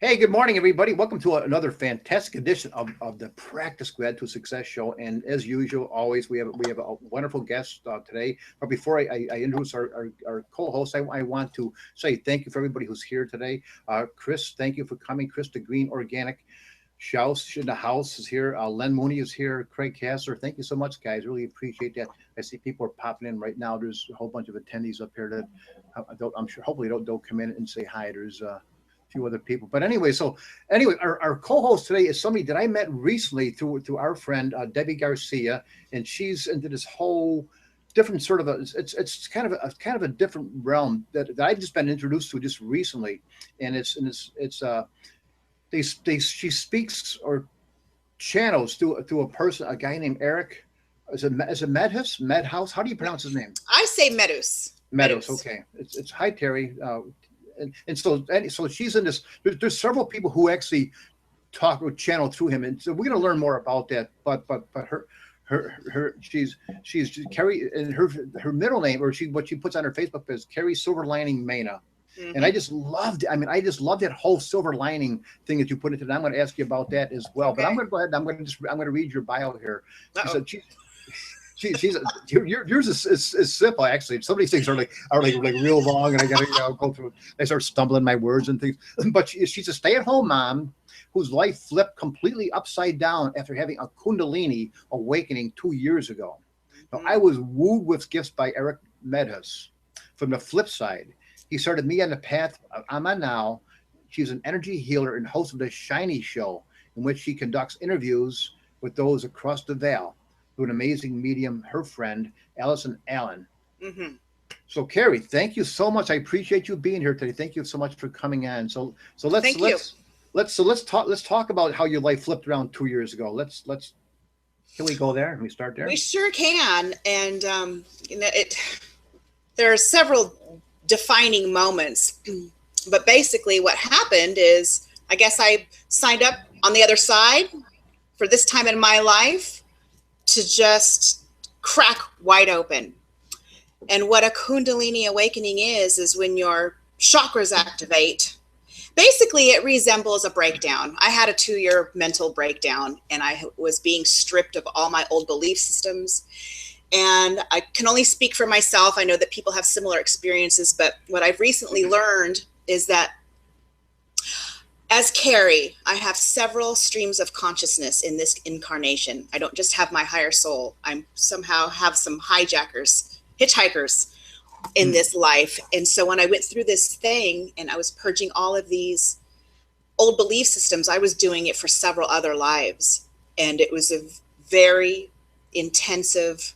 Hey, good morning, everybody. Welcome to another fantastic edition of the Practice Gratitude Success Show. And as usual, always we have a wonderful guest today. But before I introduce our co-host, I want to say thank you for everybody who's here today. Chris, thank you for coming. Chris, the Green Organic Shouse in the house is here. Len Mooney is here. Craig Casser, thank you so much, guys. Really appreciate that. I see people are popping in right now. There's a whole bunch of attendees up here that I'm sure hopefully don't come in and say hi. There's few other people. But anyway, our co-host today is somebody that I met recently through our friend Debbie Garcia, and she's into this whole different sort of it's kind of a different realm that I've just been introduced to just recently, and she speaks or channels through a person, a guy named Erik. Is it Medhus? How do you pronounce his name? I say Medhus. Medhus. Okay. It's hi Terry. And so she's in this. There's several people who actually talk or channel through him, and so we're going to learn more about that. But she's Kari, and her middle name, or what she puts on her Facebook is Kari Silver Lining Mena. Mm-hmm. And I just loved it. I mean, I just love that whole silver lining thing that you put into it. I'm going to ask you about that as well. Okay. But I'm going to go ahead. I'm going to read your bio here. Yours is simple, actually. Some of these things are like real long, and I got to go through. I start stumbling my words and things. But she's a stay-at-home mom whose life flipped completely upside down after having a Kundalini Awakening 2 years ago. Now, I was wooed with gifts by Erik Medhus. From the flip side, he started me on the path I'm on now. She's an energy healer and host of the Shiny Show, in which she conducts interviews with those across the veil through an amazing medium, her friend, Alison Allan. Mm-hmm. So, Kari, thank you so much. I appreciate you being here today. Thank you so much for coming on. So let's talk about how your life flipped around 2 years ago. Can we go there? Can we start there? We sure can. And there are several defining moments, but basically what happened is, I guess I signed up on the other side for this time in my life to just crack wide open. And what a Kundalini Awakening is when your chakras activate. Basically, it resembles a breakdown. I had a 2-year mental breakdown, and I was being stripped of all my old belief systems. And I can only speak for myself. I know that people have similar experiences, but what I've recently learned is that as Kari, I have several streams of consciousness in this incarnation. I don't just have my higher soul. I somehow have some hitchhikers in this life. And so when I went through this thing and I was purging all of these old belief systems, I was doing it for several other lives. And it was a very intensive,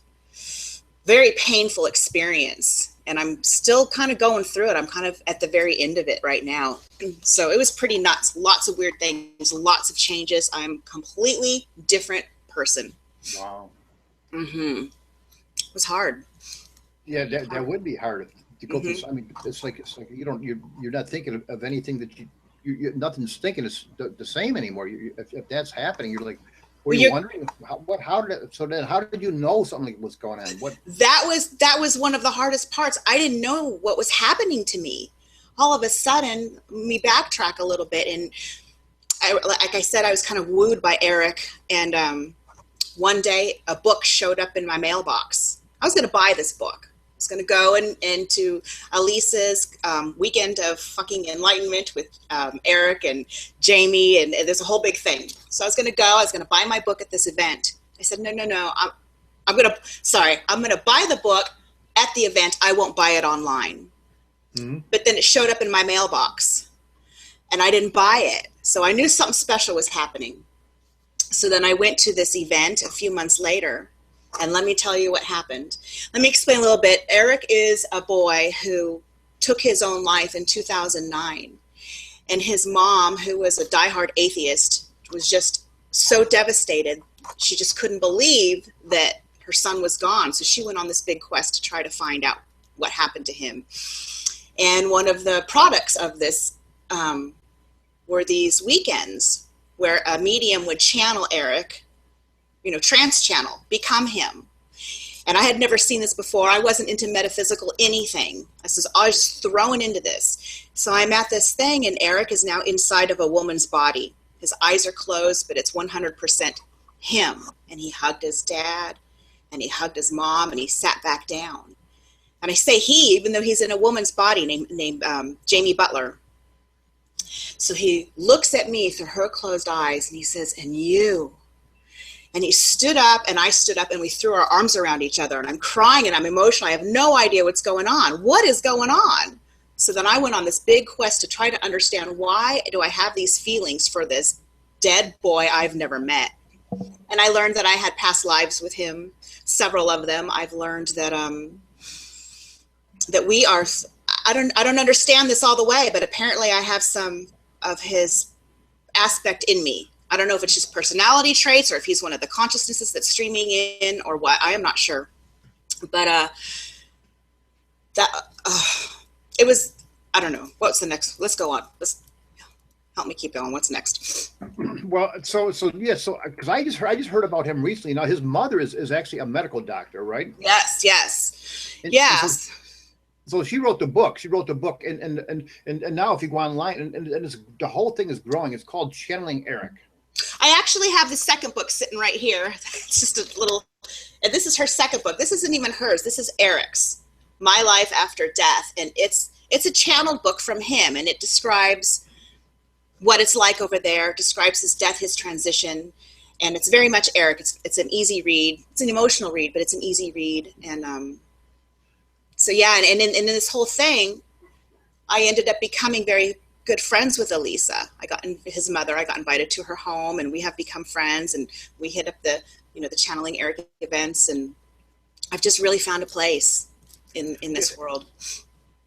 very painful experience. And I'm still kind of going through it. I'm kind of at the very end of it right now. So it was pretty nuts. Lots of weird things, lots of changes. I'm a completely different person. Wow. Mm-hmm. It was hard. Yeah, that would be hard to go through. I mean, it's like you're not thinking of anything that you nothing's thinking is the same anymore. If that's happening, you're like, were you wondering how did you know something was going on? That was one of the hardest parts. I didn't know what was happening to me. All of a sudden, me backtrack a little bit, and like I said, I was kind of wooed by Erik. And one day, a book showed up in my mailbox. I was going to buy this book. I was going to go into Elisa's weekend of fucking enlightenment with Erik and Jamie, and there's a whole big thing. So I was going to go. I was going to buy my book at this event. I said, no. I'm going to buy the book at the event. I won't buy it online. Mm-hmm. But then it showed up in my mailbox, and I didn't buy it. So I knew something special was happening. So then I went to this event a few months later. And let me tell you what happened. Let me explain a little bit. Erik is a boy who took his own life in 2009. And his mom, who was a diehard atheist, was just so devastated. She just couldn't believe that her son was gone. So she went on this big quest to try to find out what happened to him. And one of the products of this were these weekends where a medium would channel Erik, trance channel, become him. And I had never seen this before. I wasn't into metaphysical anything. I was just thrown into this. So I'm at this thing, and Erik is now inside of a woman's body. His eyes are closed, but it's 100% him. And he hugged his dad, and he hugged his mom, and he sat back down. And I say he, even though he's in a woman's body named Jamie Butler. So he looks at me through her closed eyes, and he says, and you. And he stood up, and I stood up, and we threw our arms around each other. And I'm crying, and I'm emotional. I have no idea what's going on. What is going on? So then I went on this big quest to try to understand, why do I have these feelings for this dead boy I've never met? And I learned that I had past lives with him, several of them. I've learned that that we are, I don't understand this all the way, but apparently I have some of his aspect in me. I don't know if it's just personality traits or if he's one of the consciousnesses that's streaming in or what. I am not sure. But it was, I don't know. What's the next? Let's go on. Let's help me keep going. What's next? Well, so because I just heard about him recently. Now his mother is actually a medical doctor, right? Yes. So she wrote the book. And now if you go online, and the whole thing is growing. It's called Channeling Erik. I actually have the second book sitting right here. It's just a little, and this is her second book. This isn't even hers. This is Erik's, My Life After Death. And it's a channeled book from him, and it describes what it's like over there, describes his death, his transition. And it's very much Erik. It's an easy read. It's an emotional read, but it's an easy read. And so yeah, and in this whole thing, I ended up becoming very good friends with Elisa. His mother. I got invited to her home, and we have become friends. And we hit up the Channeling Erik events, and I've just really found a place in this world.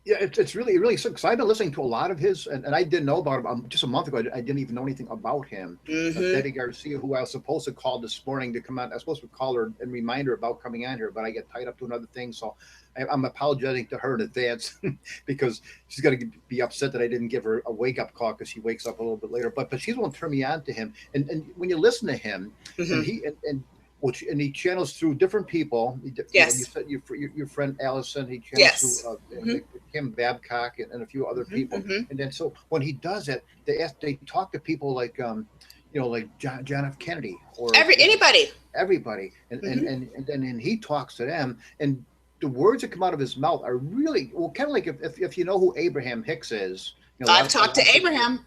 Yeah, it's really so, because I've been listening to a lot of his, and I didn't know about him just a month ago. I didn't even know anything about him. Betty Garcia, who I was supposed to call this morning to come out, I was supposed to call her and remind her about coming on here, but I get tied up to another thing. So I'm apologizing to her in advance because she's going to be upset that I didn't give her a wake-up call, because she wakes up a little bit later. But she's going to turn me on to him. And when you listen to him, and he channels through different people. Yes. You said your friend Alison, he channels through Kim Babcock and a few other people. And then so when he does it, they talk to people like like John F. Kennedy or everybody. And then he talks to them, and the words that come out of his mouth are really, well, kind of like if you know who Abraham Hicks is. I've talked to Abraham.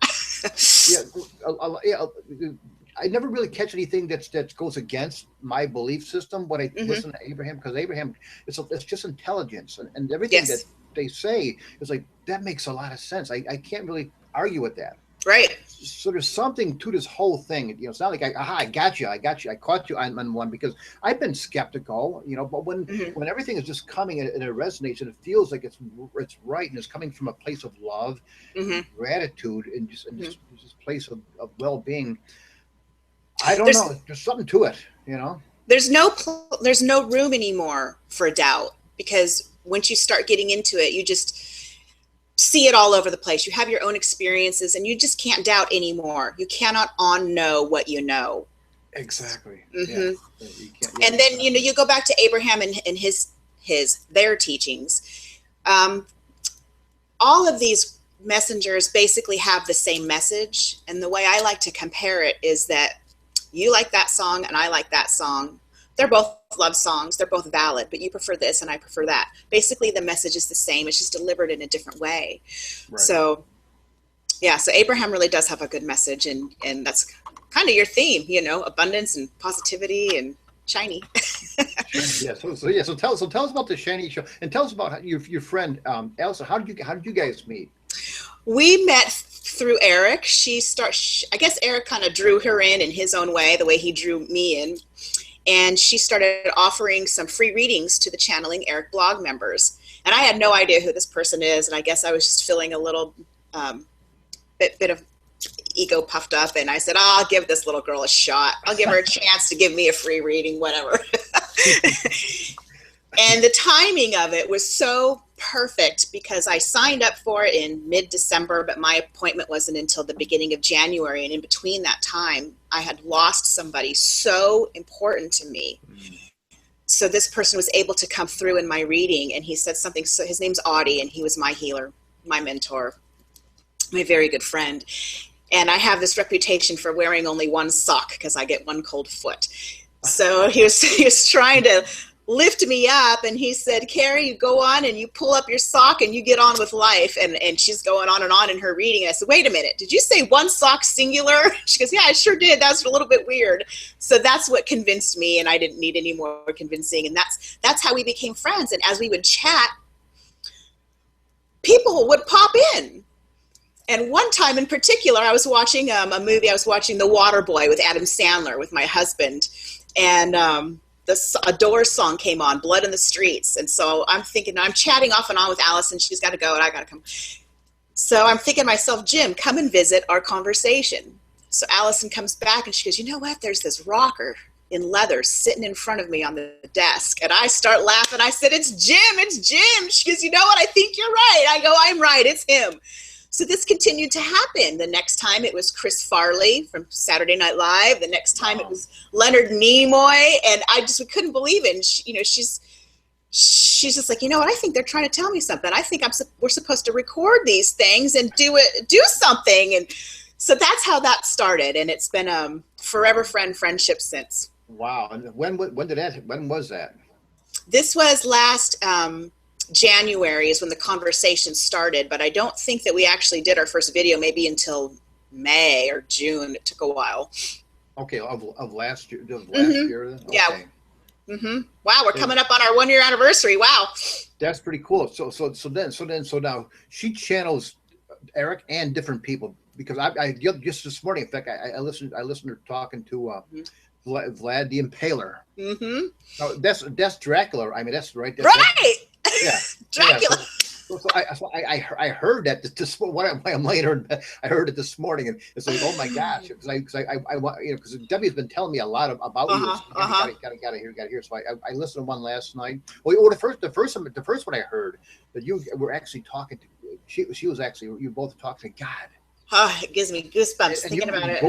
I never really catch anything that goes against my belief system when I listen to Abraham, because Abraham, it's just intelligence, and everything that they say is like, that makes a lot of sense. I can't really argue with that. Right. So there's something to this whole thing. It's not like I got you. I caught you on one, because I've been skeptical, but when everything is just coming and it resonates and it feels like it's right, and it's coming from a place of love, gratitude, and just this place of well-being. I don't know. There's something to it, There's no room anymore for doubt, because once you start getting into it, you just see it all over the place. You have your own experiences, and you just can't doubt anymore. You cannot unknow what you know. Exactly. Yeah. And then you go back to Abraham and their teachings. All of these messengers basically have the same message, and the way I like to compare it is that you like that song and I like that song. They're both love songs. They're both valid, but you prefer this and I prefer that. Basically, the message is the same. It's just delivered in a different way. Right. So, yeah, so Abraham really does have a good message, and that's kind of your theme, abundance and positivity and shiny. So tell us about the shiny show, and tell us about your friend Alison. How did you guys meet? We met through Erik. I guess Erik kind of drew her in his own way, the way he drew me in. And she started offering some free readings to the Channeling Erik blog members. And I had no idea who this person is. And I guess I was just feeling a little bit of ego puffed up. And I said, I'll give this little girl a shot. I'll give her a chance to give me a free reading, whatever. And the timing of it was so perfect, because I signed up for it in mid-December, but my appointment wasn't until the beginning of January. And in between that time, I had lost somebody so important to me. so this person was able to come through in my reading, and he said something. So his name's Audie, and he was my healer, my mentor, my very good friend. And I have this reputation for wearing only one sock because I get one cold foot. So he was trying to lift me up, and he said, Kari, you go on and you pull up your sock and you get on with life. And she's going on in her reading. And I said, wait a minute, did you say one sock singular? She goes, yeah, I sure did. That's a little bit weird. So that's what convinced me, and I didn't need any more convincing. And that's how we became friends. And as we would chat, people would pop in. And one time in particular, I was watching a movie. I was watching The Waterboy with Adam Sandler with my husband. And a Doors song came on, Blood in the Streets. And so I'm thinking, I'm chatting off and on with Alison. She's got to go and I got to come. So I'm thinking to myself, Jim, come and visit our conversation. So Alison comes back and she goes, you know what? There's this rocker in leather sitting in front of me on the desk. And I start laughing. I said, it's Jim. She goes, you know what? I think you're right. I go, I'm right. It's him. So this continued to happen. The next time it was Chris Farley from Saturday Night Live. The next time it was Leonard Nimoy. And we couldn't believe it. And she's just like, you know what? I think they're trying to tell me something. I think we're supposed to record these things and do something. And so that's how that started. And it's been a forever friendship since. Wow. And when was that? This was last January is when the conversation started, but I don't think that we actually did our first video maybe until May or June. It took a while. Okay, of last year. Year then? Okay. Yeah. Mm-hmm. Wow, we're coming up on our 1 year anniversary. Wow. That's pretty cool. So now she channels Erik and different people, because I just this morning, in fact, I listened to her talking to Vlad the Impaler. Mm-hmm. Now, that's Dracula. I mean, that's right. Right. Yeah, Dracula. Yeah. So I heard that this I'm later. I heard it this morning, and it's like, oh my gosh, because Debbie's been telling me a lot about you. Gotta hear. So I listened to one last night. Well, the first one I heard that you were actually talking to. She was actually, you both talking to God. Oh, it gives me goosebumps thinking about it.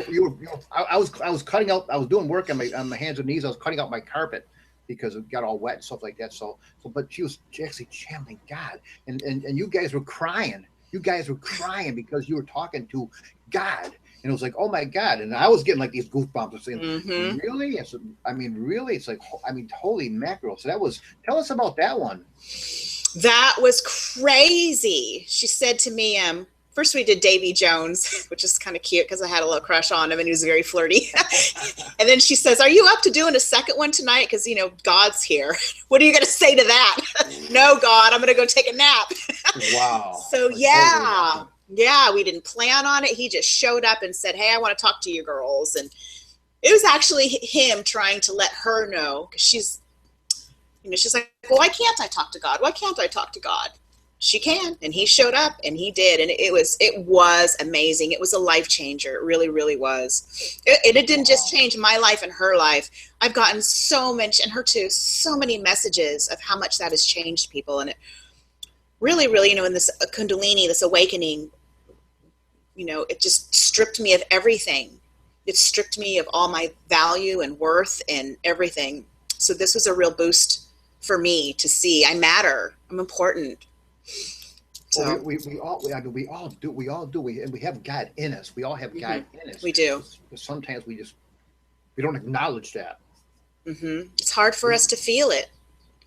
I was cutting out. I was doing work on my hands and knees. I was cutting out my carpet because it got all wet and stuff like that. But she was actually channeling God, and you guys were crying. You guys were crying because you were talking to God, and it was like, oh my God! And I was getting like these goosebumps, saying, really? Really? It's like, holy mackerel! So tell us about that one. That was crazy. She said to me, first we did Davy Jones, which is kind of cute because I had a little crush on him and he was very flirty. And then she says, are you up to doing a second one tonight? Because, God's here. What are you going to say to that? No, God, I'm going to go take a nap. Wow. So, yeah. Yeah, we didn't plan on it. He just showed up and said, hey, I want to talk to you girls. And it was actually him trying to let her know, because she's like, well, why can't I talk to God? Why can't I talk to God? She can. And he showed up and he did. And it was amazing. It was a life changer. It really, really was. It didn't just change my life and her life. I've gotten so much, and her too, so many messages of how much that has changed people. And it really, really, in this Kundalini, this awakening, it just stripped me of everything. It stripped me of all my value and worth and everything. So this was a real boost for me to see I matter. I'm important. So well, we all do, and we have God in us. We all have God in us. We do. But sometimes we don't acknowledge that. It's hard for us to feel it.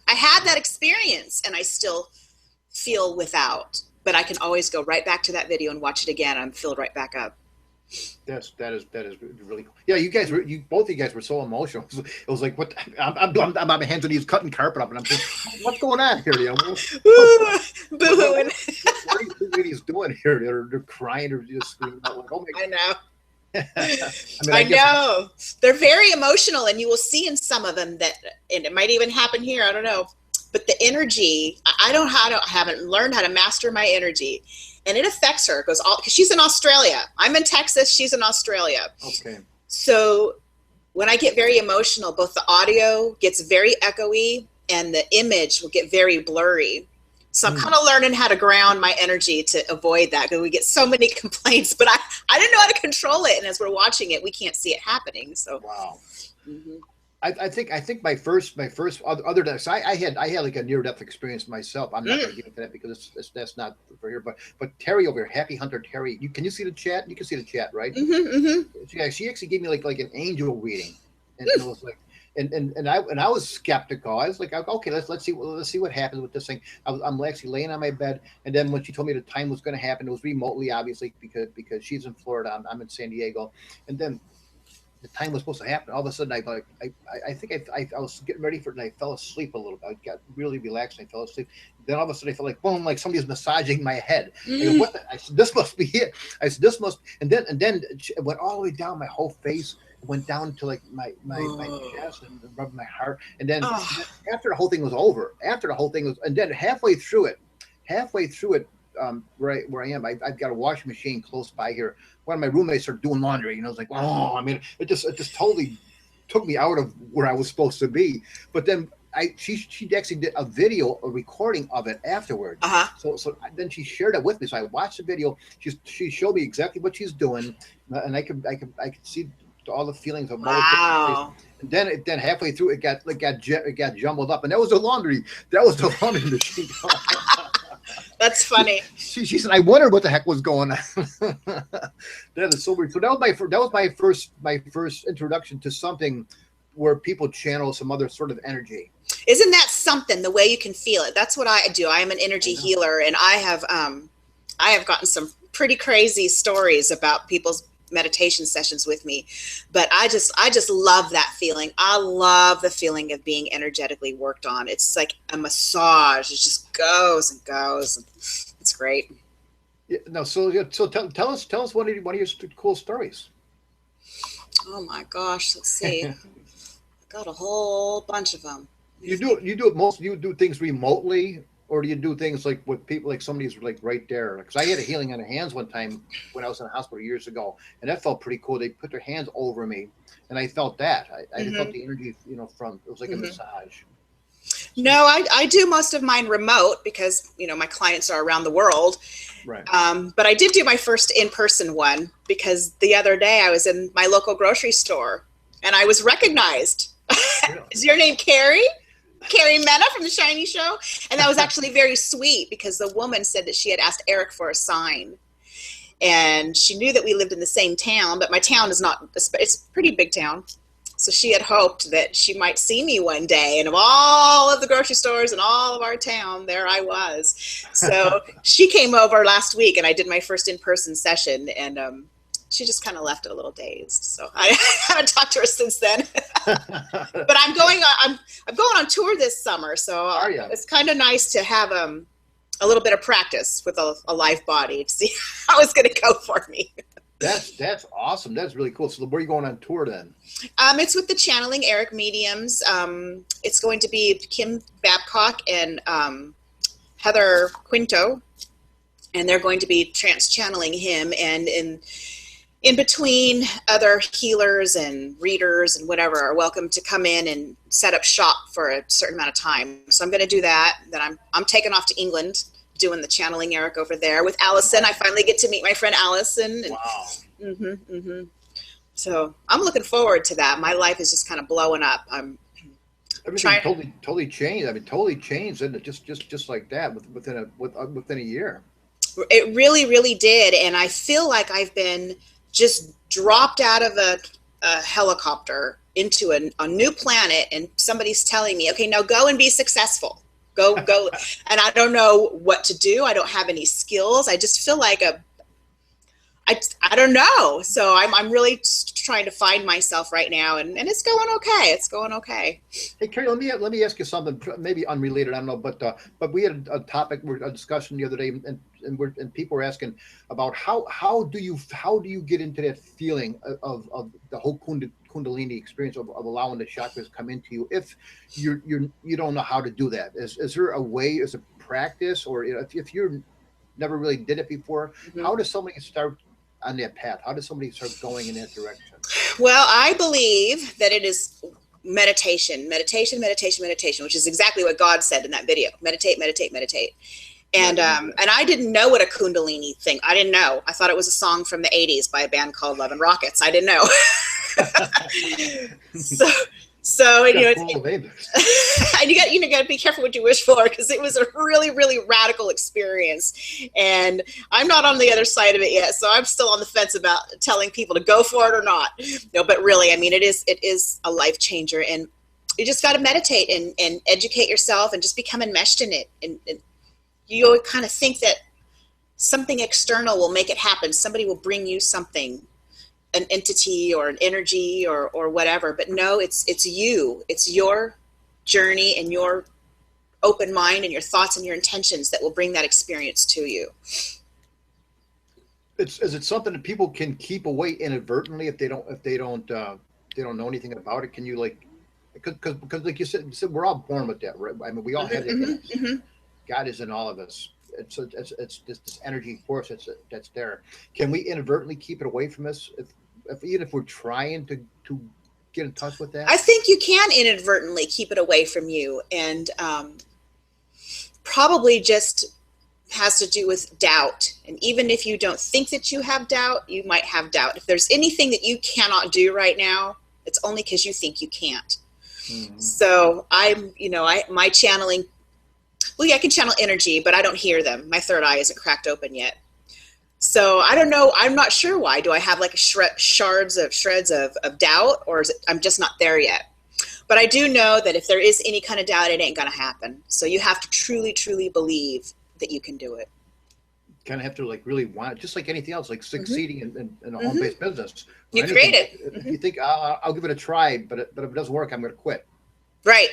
I had that experience, and I still feel without. But I can always go right back to that video and watch it again. I'm filled right back up. That is really cool. Yeah, both of you guys were so emotional. It was like, what? I'm on my hands and knees cutting carpet up, and I'm thinking, what's going on here? Boo-hooing. What are you ladies doing here? They're crying or just screaming out like, oh my God. I know. I know. They're very emotional, and you will see in some of them that, and it might even happen here, I don't know. But the energy, I haven't learned how to master my energy. And it affects her. It goes all, because she's in Australia. I'm in Texas. She's in Australia. Okay. So when I get very emotional, both the audio gets very echoey and the image will get very blurry. So I'm kind of learning how to ground my energy to avoid that, because we get so many complaints, but I didn't know how to control it. And as we're watching it, we can't see it happening. So wow. I think my first other than so I had like a near death experience myself. I'm not going to get into that because that's not for here. But Terry over here, Happy Hunter Terry, can you see the chat? You can see the chat, right? Yeah, she actually gave me like an angel reading, and it was like. And I was skeptical. I was like, okay, let's see what happens with this thing. I'm actually laying on my bed, and then when she told me the time was going to happen, it was remotely, obviously, because she's in Florida, I'm in San Diego, and then the time was supposed to happen. All of a sudden, I think I was getting ready for it, and I fell asleep a little bit. I got really relaxed, and I fell asleep. Then all of a sudden, I felt like boom, like somebody was massaging my head. I go, what I said, this must be it. I said, this must, and then it went all the way down my whole face. It went down to like my chest and rubbed my heart. And then after the whole thing was over, and then halfway through it, where I am, I've got a washing machine close by here. One of my roommates started doing laundry, and I was like, oh, I mean, it just totally took me out of where I was supposed to be. But then she actually did a recording of it afterwards. So then she shared it with me. So I watched the video. She showed me exactly what she's doing, and I could see all the feelings of wow. And then halfway through it got jumbled up, and that was the laundry machine. That's funny. She said, I wondered what the heck was going on. That is so weird. So that was my first introduction to something where people channel some other sort of energy. Isn't that something, the way you can feel it? That's what I do. I am an energy healer, and I have gotten some pretty crazy stories about people's meditation sessions with me, but I just love that feeling. I love the feeling of being energetically worked on. It's like a massage. It just goes and goes, and it's great. Yeah, no, so tell us one of your cool stories. Oh my gosh, let's see. I got a whole bunch of them. You do things remotely, or do you do things like with people, like somebody's like right there? Because I had a healing on the hands one time when I was in the hospital years ago, and that felt pretty cool. They put their hands over me, and I felt that. I felt the energy, from, it was like a massage. No, I do most of mine remote because, my clients are around the world. Right. But I did do my first in-person one because the other day I was in my local grocery store and I was recognized. Really? Is your name Kari? Kari Mena from the Shiny Show. And that was actually very sweet because the woman said that she had asked Erik for a sign. And she knew that we lived in the same town, but my town is not, it's a pretty big town. So she had hoped that she might see me one day. And of all of the grocery stores in all of our town, there I was. So she came over last week and I did my first in-person session. And she just kind of left a little dazed. So I haven't talked to her since then. But I'm going on tour this summer. So it's kind of nice to have a little bit of practice with a live body to see how it's going to go for me. That's awesome. That's really cool. So where are you going on tour then? It's with the Channeling Erik Mediums. It's going to be Kim Babcock and Heather Quinto, and they're going to be channeling him. And in between, other healers and readers and whatever are welcome to come in and set up shop for a certain amount of time. So I'm going to do that. Then I'm taking off to England, doing the Channeling Erik over there with Alison. I finally get to meet my friend Alison. And, wow. So I'm looking forward to that. My life is just kind of blowing up. Everything totally changed. I mean, totally changed, isn't it? Just like that within a year. It really, really did. And I feel like I've been just dropped out of a helicopter into a new planet, and somebody's telling me, okay, now go and be successful. Go. And I don't know what to do. I don't have any skills. I just feel like I don't know. So I'm really trying to find myself right now, and it's going okay. It's going okay. Hey, Kari, let me ask you something maybe unrelated. I don't know, but we had a topic, a discussion the other day, and people were asking about how do you get into that feeling of the whole Kundalini experience of allowing the chakras to come into you if you don't know how to do that. Is there a way? Is it practice, or if you never really did it before, how does somebody start on that path? How does somebody start going in that direction? Well, I believe that it is meditation, which is exactly what God said in that video. Meditate. And I didn't know what a Kundalini thing. I didn't know. I thought it was a song from the 80s by a band called Love and Rockets. I didn't know. So, and, and you got to be careful what you wish for, because it was a really, really radical experience. And I'm not on the other side of it yet. So I'm still on the fence about telling people to go for it or not. No, but really, I mean, it is a life changer, and you just got to meditate and educate yourself and just become enmeshed in it. And you kind of think that something external will make it happen. Somebody will bring you something, an entity or an energy or whatever. But no, it's you. It's your journey and your open mind and your thoughts and your intentions that will bring that experience to you. Is it something that people can keep away inadvertently if they don't know anything about it? Can you, like, because like you said, we're all born with that, right? I mean, we all have it. God is in all of us. It's this energy force that's there. Can we inadvertently keep it away from us, even if we're trying to get in touch with that? I think you can inadvertently keep it away from you, and probably just has to do with doubt. And even if you don't think that you have doubt, you might have doubt. If there's anything that you cannot do right now, it's only because you think you can't. Mm-hmm. So my channeling. Well, yeah, I can channel energy, but I don't hear them. My third eye isn't cracked open yet. So I don't know. I'm not sure why. Do I have like shreds of doubt, or is it, I'm just not there yet? But I do know that if there is any kind of doubt, it ain't going to happen. So you have to truly, truly believe that you can do it. Kind of have to like really want it, just like anything else, like succeeding in a home-based business. You create it. If you think I'll give it a try, but if it doesn't work, I'm going to quit. Right.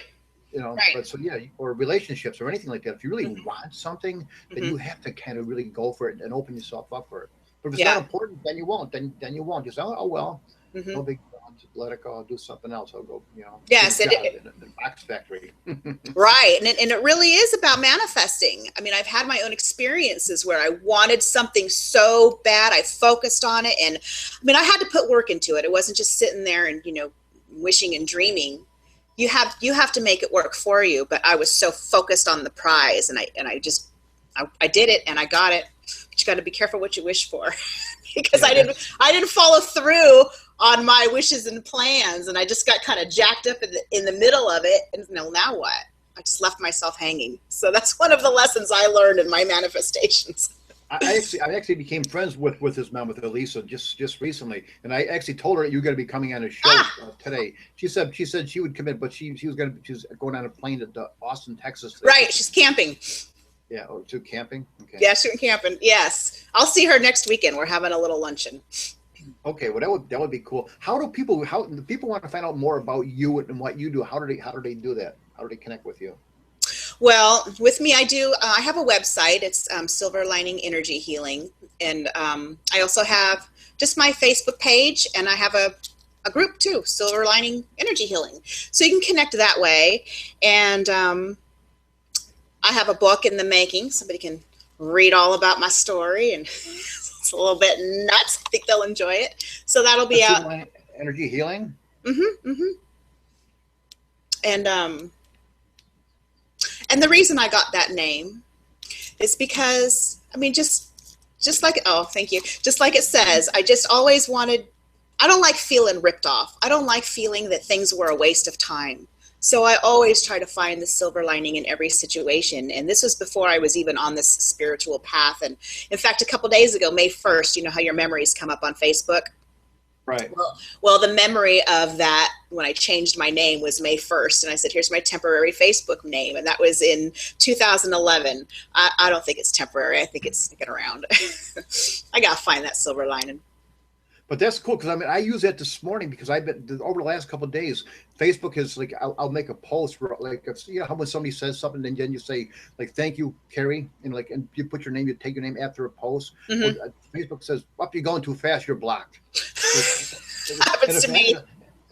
Right. But so yeah, or relationships or anything like that. If you really want something, then you have to kind of really go for it and open yourself up for it. But if it's not important, then you won't. Then you won't. Just oh well, no big deal. Let it go. I'll do something else. I'll go. Yes, in the box factory. Right, and it really is about manifesting. I mean, I've had my own experiences where I wanted something so bad, I focused on it, and I mean, I had to put work into it. It wasn't just sitting there and wishing and dreaming. You have to make it work for you. But I was so focused on the prize, and I did it, and I got it. But you got to be careful what you wish for, because I didn't follow through on my wishes and plans, and I just got kind of jacked up in the middle of it. And now what? I just left myself hanging. So that's one of the lessons I learned in my manifestations. I actually became friends with this mom, with Elisa, just recently, and I actually told her you're going to be coming on a show today. She said she would come in, but she's going on a plane to Austin, Texas today. Right, she's camping. Yeah, to camping. Okay. Yeah, she's camping. Yes, I'll see her next weekend. We're having a little luncheon. Okay, well that would be cool. How the people want to find out more about you and what you do? How do they do that? How do they connect with you? Well, with me, I have a website. It's Silver Lining Energy Healing. And I also have just my Facebook page, and I have a group too, Silver Lining Energy Healing. So you can connect that way. And I have a book in the making. Somebody can read all about my story, and it's a little bit nuts. I think they'll enjoy it. So that'll be out. Silver Lining Energy Healing? And the reason I got that name is because, I mean, just like, thank you. Just like it says, I just always wanted, I don't like feeling ripped off. I don't like feeling that things were a waste of time. So I always try to find the silver lining in every situation. And this was before I was even on this spiritual path. And in fact, a couple days ago, May 1st, you know how your memories come up on Facebook? Right. Well, the memory of that when I changed my name was May 1st. And I said, here's my temporary Facebook name. And that was in 2011. I don't think it's temporary. I think it's sticking around. I got to find that silver lining. But that's cool, because I mean, I use that this morning because I've been over the last couple of days. Facebook is like, I'll make a post where, like, how when somebody says something and then you say like, thank you, Kari, and you put your name, you take your name after a post. Well, Facebook says, you're going too fast, you're blocked. Happens to me.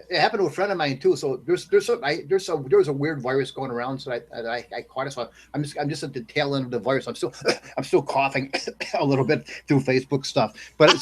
It happened to a friend of mine too. So there's a weird virus going around. So I caught it. So I'm just at the tail end of the virus. I'm still coughing a little bit through Facebook stuff. But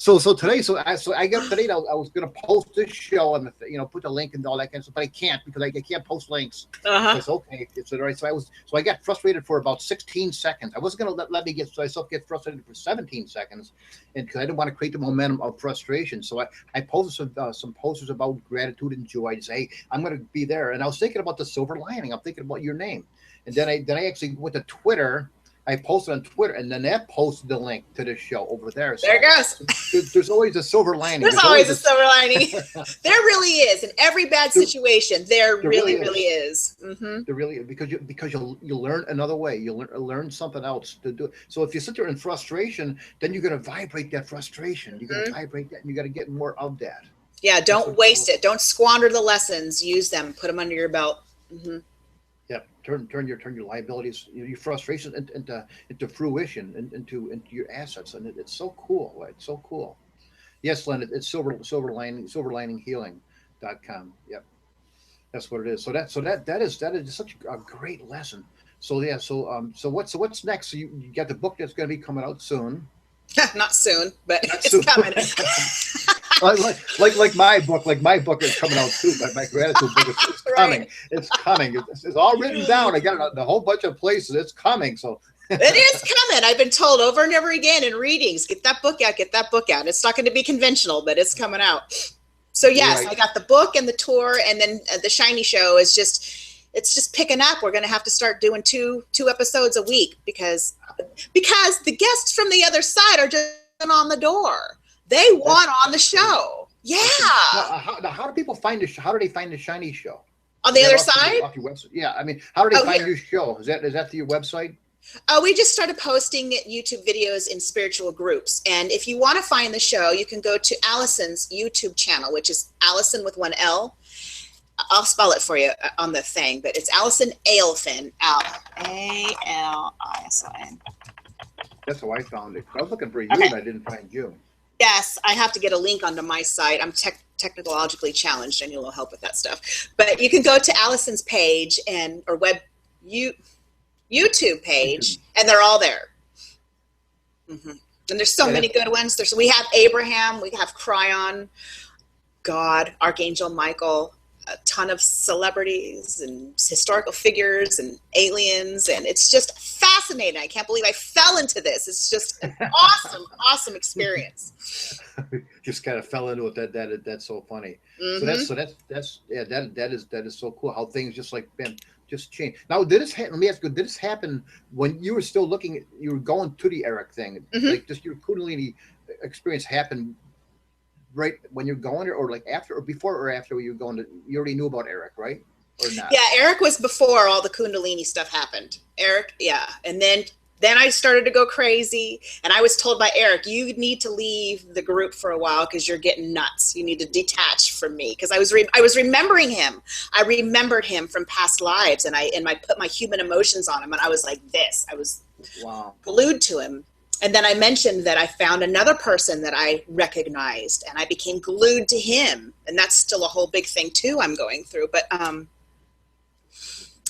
So today, so I got today. I was going to post this show and put the link and all that kind of stuff, but I can't because I can't post links. It's okay. It's all right. So I got frustrated for about 16 seconds. I wasn't going to let me get myself get frustrated for 17 seconds, and because I didn't want to create the momentum of frustration. So I posted some posters about gratitude and joy to say, hey, I'm going to be there. And I was thinking about the silver lining. I'm thinking about your name, and then I actually went to Twitter. I posted on Twitter, and then that posted the link to the show over there. So there it goes. There's always a silver lining. There's always a silver lining. There really is. In every bad situation, there really is. Mm-hmm. There really is, because you'll learn another way. You'll learn something else to do. So if you sit there in frustration, then you're going to vibrate that frustration. You're going to vibrate that, and you got to get more of that. Yeah, don't waste it. Don't squander the lessons. Use them. Put them under your belt. Mm-hmm. Yeah, turn your liabilities, your frustrations into fruition, into your assets, and it's so cool. Right? It's so cool. Yes, Len, it's silverlininghealing.com. Yep, that's what it is. So that is such a great lesson. So yeah, so what's next? So you got the book that's going to be coming out soon. Not soon, but it's coming. like my book is coming out too. But my gratitude book is coming. Right. It's coming. It's all written down. I got it in a whole bunch of places. It's coming. So it is coming. I've been told over and over again in readings, get that book out. Get that book out. It's not going to be conventional, but it's coming out. So yes, right. I got the book and the tour, and then the Shiny Show is just picking up. We're going to have to start doing two episodes a week because the guests from the other side are just on the door. They want on the show. Yeah. Now, how do people find the? How do they find the Shiny Show? On the other side? Off your website. Yeah, I mean, how do they find your show? Is that through your website? We just started posting YouTube videos in spiritual groups, and if you want to find the show, you can go to Alison's YouTube channel, which is Alison with one L. I'll spell it for you on the thing, but it's Alison Allan. Alison. That's how I found it. I was looking for you, and I didn't find you. Yes, I have to get a link onto my site. I'm technologically challenged. I need a little help with that stuff. But you can go to Alison's page or YouTube page, and they're all there. Mm-hmm. And there's so many good ones. We have Abraham, we have Cryon, God, Archangel Michael, a ton of celebrities and historical figures and aliens, and it's just fascinating. I can't believe I fell into this. It's just an awesome experience. Just kind of fell into it. That's so funny. Mm-hmm. That is so cool how things just like just change. Now, let me ask you, did this happen when you were still you were going to the Erik thing? Mm-hmm. Like just your Kundalini experience happened right when you're going there, or like after, or before, or after you were going you already knew about Erik, right? Or not? Yeah, Erik was before all the Kundalini stuff happened. Erik, yeah. And then I started to go crazy, and I was told by Erik, you need to leave the group for a while because you're getting nuts. You need to detach from me, because I was remembering him. I remembered him from past lives, and I put my human emotions on him, and I was like this. I was glued to him. And then I mentioned that I found another person that I recognized, and I became glued to him. And that's still a whole big thing too I'm going through. But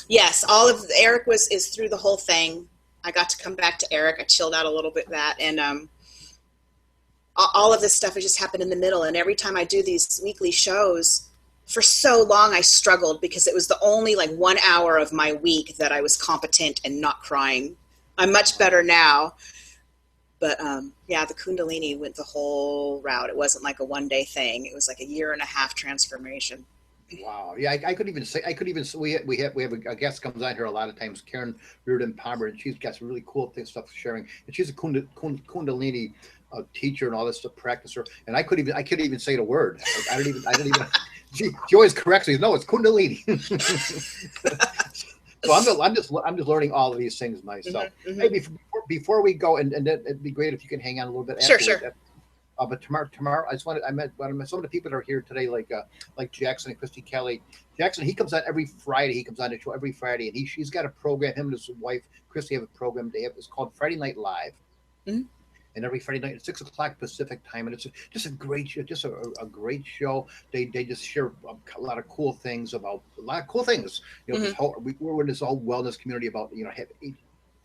yes, all of Erik is through the whole thing. I got to come back to Erik. I chilled out a little bit that, and all of this stuff has just happened in the middle. And every time I do these weekly shows, for so long I struggled because it was the only 1 hour of my week that I was competent and not crying. I'm much better now. But yeah, the Kundalini went the whole route. It wasn't like a one-day thing. It was like a 1.5 year transformation. Wow. Yeah, I could even say we have a guest comes on here a lot of times, Karen Reardon Palmer, and she's got some really cool stuff sharing. And she's a Kundalini teacher and all this stuff, practicer. And I couldn't even say the word. I didn't even. She always corrects me. No, it's Kundalini. So I'm just learning all of these things myself. Mm-hmm, mm-hmm. Maybe before we go, and it'd be great if you can hang on a little bit. Sure. But tomorrow, I met some of the people that are here today, like Jackson and Christy Kelly. Jackson, he comes on every Friday. He comes on the show every Friday, and she's got a program. Him and his wife Christy have a program. It's called Friday Night Live. Mm-hmm. And every Friday night at 6 o'clock Pacific time, and it's just a great show. Just a great show. They just share a lot of cool things about a lot of cool things. You know, mm-hmm. we're in this whole wellness community about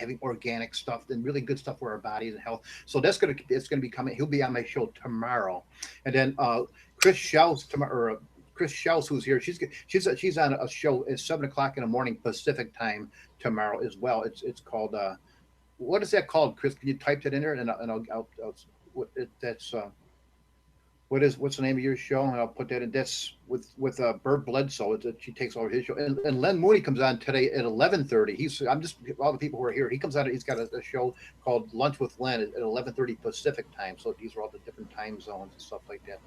having organic stuff and really good stuff for our bodies and health. So it's gonna be coming. He'll be on my show tomorrow, and then Chris Shells tomorrow. Chris Shells, who's here, she's on a show at 7 o'clock in the morning Pacific time tomorrow as well. It's called what is that called, Chris? Can you type that in there and I'll what's the name of your show? And I'll put that in. That's with Bert Bledsoe. She takes over his show. And Len Mooney comes on today at 11:30. I'm just all the people who are here. He comes on. He's got a show called Lunch with Len at 11:30 Pacific time. So these are all the different time zones and stuff like that.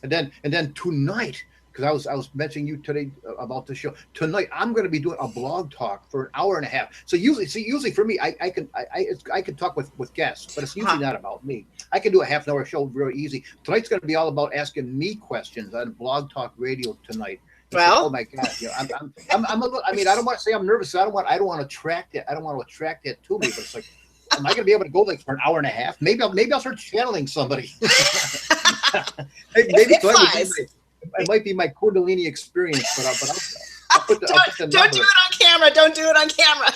And then tonight, because I was mentioning you today about the show. Tonight I'm going to be doing a blog talk for an hour and a half. So usually for me, I can talk with guests, but it's usually not about me. I can do a half an hour show real easy. Tonight's going to be all about asking me questions on Blog Talk Radio tonight. Well, oh my God, I'm a little. I mean, I don't want to say I'm nervous. I don't want to attract it. I don't want to attract it to me. But it's like, am I going to be able to go like for an hour and a half? Maybe I'll start channeling somebody. maybe it might be my Kundalini experience, but I'll put the don't do it on camera. Don't do it on camera.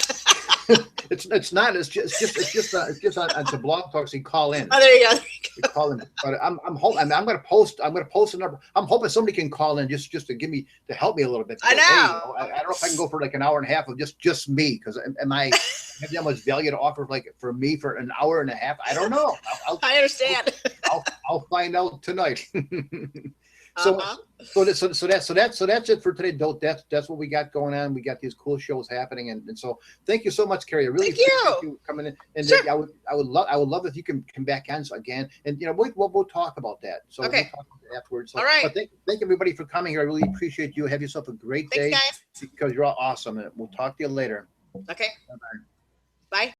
It's not. It's just on to Blog Talk. So you call in. Oh, there you go. You call in. But I'm hoping. I'm going to post a number. I'm hoping somebody can call in just to help me a little bit. I know. Hey, I don't know if I can go for like an hour and a half of just me, because I have that much value to offer like for me for an hour and a half. I don't know. I understand. I'll find out tonight. So that's it for today. That's what we got going on. We got these cool shows happening, and so thank you so much, Kari. I really appreciate you coming in. And sure. I would love if you can come back on again, and we'll talk about that. So okay. We'll talk about that afterwards. So, all right. But thank everybody for coming here. I really appreciate you. Have yourself a great day. Thanks, guys. Because you're all awesome. And we'll talk to you later. Okay. Bye-bye. Bye.